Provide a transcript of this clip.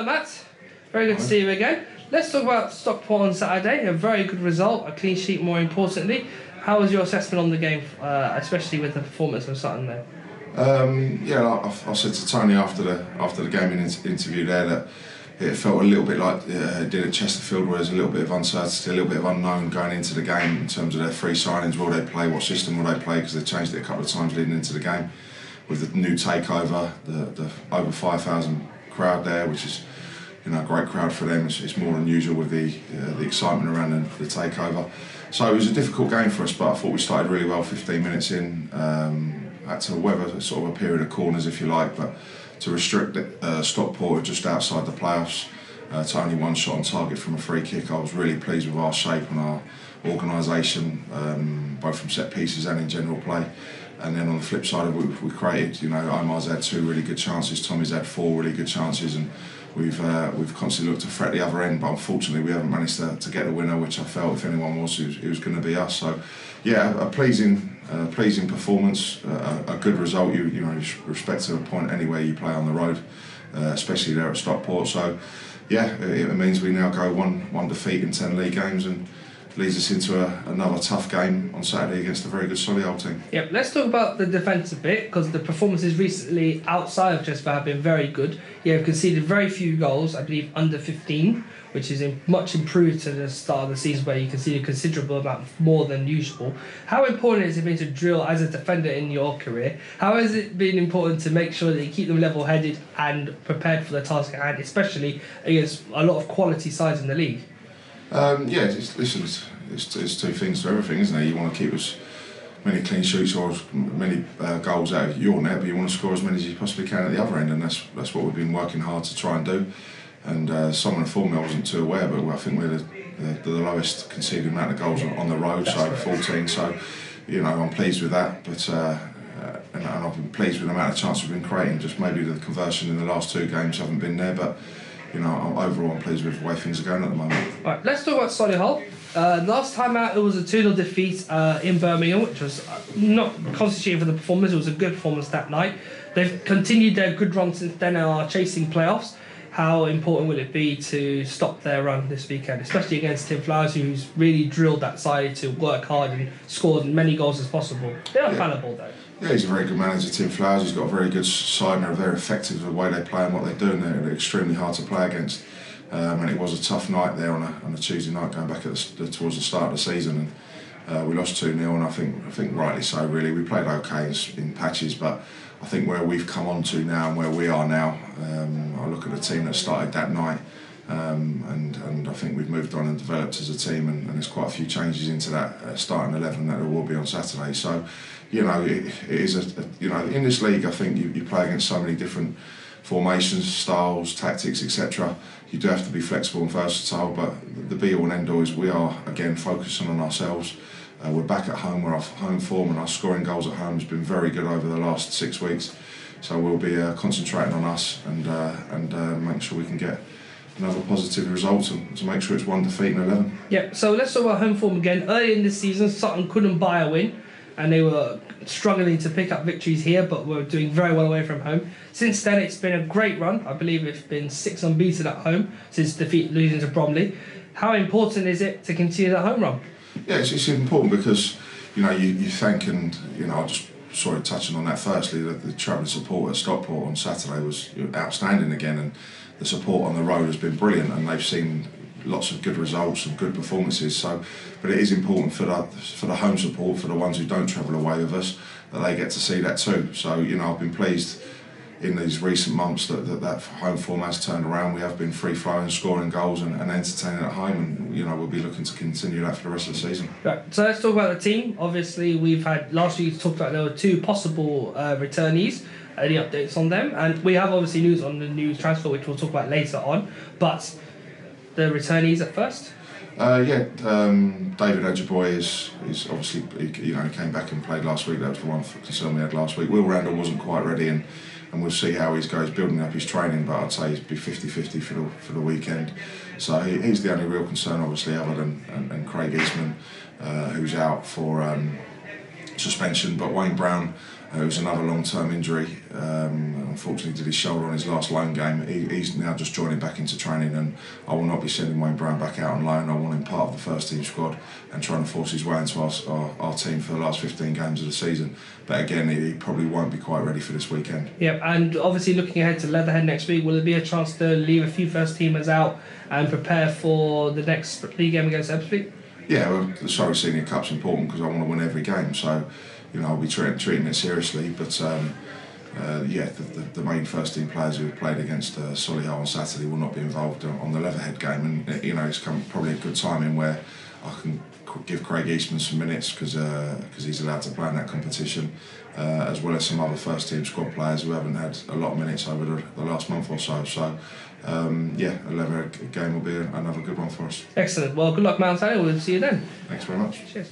Hello, Matt. Very good to see you again. Let's talk about Stockport on Saturday. A very good result, a clean sheet more importantly. How was your assessment on the game, especially with the performance of Sutton there? I said to Tony after the gaming interview there that it felt a little bit like it did at Chesterfield, where there's a little bit of uncertainty, a little bit of unknown going into the game in terms of their free signings. Will they play? What system will they play? Because they changed it a couple of times leading into the game. With the new takeover, the over 5,000 crowd there, which is a great crowd for them. It's more than usual with the excitement around the takeover. So it was a difficult game for us, but I thought we started really well. 15 minutes in, had to weather sort of a period of corners, if you like, but to restrict Stockport just outside the playoffs to only one shot on target from a free kick. I was really pleased with our shape and our organisation, both from set pieces and in general play. And then on the flip side of it, we created, Omar's had 2 really good chances, Tommy's had 4 really good chances, and we've constantly looked to threat the other end, but unfortunately we haven't managed to get the winner, which I felt if anyone was, it was going to be us. So yeah, a pleasing performance, a good result. You respect to a point anywhere you play on the road, especially there at Stockport. So yeah, it means we now go one defeat in 10 league games, and leads us into another tough game on Saturday against a very good Solihull team. Yep, let's talk about the defence a bit, because the performances recently outside of Chesterfield have been very good. You have conceded very few goals, I believe under 15, which is much improved to the start of the season where you conceded a considerable amount more than usual. How important has it been to drill as a defender in your career? How has it been important to make sure that you keep them level-headed and prepared for the task at hand, especially against a lot of quality sides in the league? It's 2 things to everything, isn't it? You want to keep as many clean sheets or as many goals out of your net, but you want to score as many as you possibly can at the other end, and that's what we've been working hard to try and do. And someone informed me, I wasn't too aware, but I think we're the lowest conceded amount of goals on the road, so 14. So I'm pleased with that, but and I've been pleased with the amount of chances we've been creating. Just maybe the conversion in the last 2 games haven't been there, but overall I'm pleased with the way things are going at the moment. Right, let's talk about Solihull. Last time out it was a 2-0 defeat in Birmingham, which was not constituted for the performance. It was a good performance that night. They've continued their good run since then and are chasing playoffs. How important will it be to stop their run this weekend, especially against Tim Flowers, who's really drilled that side to work hard and score as many goals as possible? They're infallible though. Yeah, he's a very good manager, Tim Flowers. He's got a very good side and they're very effective with the way they play and what they're doing. They're extremely hard to play against. And it was a tough night there on a Tuesday night, going back towards the start of the season, and we lost 2-0, and I think rightly so. Really, we played okay in patches, but I think where we've come on to now and where we are now, I look at the team that started that night, and I think we've moved on and developed as a team, and there's quite a few changes into that starting 11 that there will be on Saturday. So, it is in this league, I think you play against so many different formations, styles, tactics, etc. You do have to be flexible and versatile, but the be-all and end-all is we are, again, focusing on ourselves. We're back at home, where our home form and our scoring goals at home has been very good over the last 6 weeks. So we'll be concentrating on us and make sure we can get another positive result to make sure it's 1 defeat in 11. Yeah, so let's talk about home form again. Early in this season, Sutton couldn't buy a win, and they were struggling to pick up victories here, but were doing very well away from home. Since then, it's been a great run. I believe it's been 6 unbeaten at home since losing to Bromley. How important is it to continue that home run? Yeah, it's important because you thank, and I'll just sort of touching on that firstly, the travelling support at Stockport on Saturday was outstanding again, and the support on the road has been brilliant, and they've seen lots of good results and good performances. So, but it is important for the home support, for the ones who don't travel away with us, that they get to see that too. So I've been pleased in these recent months that home form has turned around. We have been free flowing, scoring goals and entertaining at home, and we'll be looking to continue that for the rest of the season. Right, so let's talk about the team. Obviously, we've had last week talked about there were 2 possible returnees. Any updates on them? And we have obviously news on the new transfer, which we'll talk about later on. But the returnees at first. David Edgerboy is obviously he came back and played last week. That was the one concern we had last week. Will Randall wasn't quite ready, and we'll see how he goes building up his training. But I'd say he'd be 50-50 for the weekend. So he's the only real concern, obviously, other than Craig Eastman, who's out for suspension. But Wayne Brown It was another long-term injury. Unfortunately, did his shoulder on his last loan game. He's now just joining back into training, and I will not be sending Wayne Brown back out on loan. I want him part of the first team squad and trying to force his way into our team for the last 15 games of the season. But again, he probably won't be quite ready for this weekend. Yep, and obviously looking ahead to Leatherhead next week, will there be a chance to leave a few first teamers out and prepare for the next league game against Ebbsfleet? Yeah, well, the Surrey Senior Cup's important because I want to win every game. So, I'll be treating it seriously. But the main first team players who have played against Solihull on Saturday will not be involved on the Leatherhead game, and it's probably a good timing where I can give Craig Eastman some minutes because he's allowed to play in that competition, as well as some other first team squad players who haven't had a lot of minutes over the last month or so. So a Leatherhead game will be another good one for us. Excellent. Well, good luck, Mount. We'll see you then. Thanks very much. Cheers.